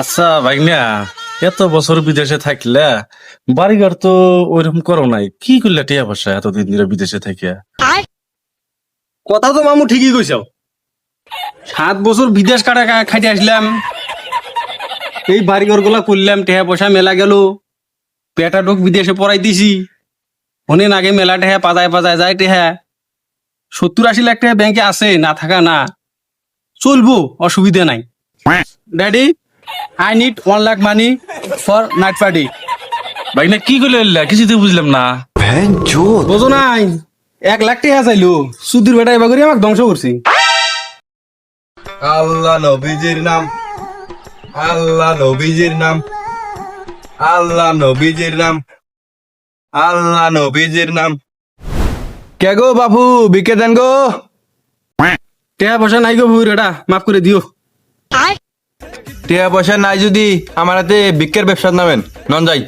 আচ্ছা ভাইনা, এত বছর বিদেশে থাকলে বাড়িঘর তো ওইরকম করো নাই, কি করলে টিয়া পয়সা এতদিন ধরে বিদেশে থেকে? কথা তো মামু ঠিকই কইছ। 7 বছর বিদেশ খাইতে আসলাম, এই বাড়িঘর গুলা করলাম, টেহা পয়সা মেলা গেল, পেটা ঢোক বিদেশে পড়াই দিছি। অনেক আগে মেলা টেহা পাজায় পাজায় যায়, টেহা 70-80 লাখ টাকা ব্যাংকে আছে, না থাকা না, চলবো, অসুবিধা নাই। Daddy, I need 1 lakh money for night party. ভাইনা কি করলে কিছুতে বুঝলাম না। বোঝো নাই, 1 লাখ টাকা চাইলো, সুধীর বেটা এবার করে আমাকে ধ্বংস করছি। আল্লাহ নবীজির নাম, আল্লাহ নবীজির নাম, আল্লাহ নবীজির নাম, আল্লাহ নবীজির নাম। কে গো বাপু, বিকে দেন গো। টেহা পয়সা নাই গো ভুই, এটা মাফ করে দিও। টিয়া পয়সা নাই যদি আমার হাতে বিক্কের ব্যবসা নামেন নন যাই।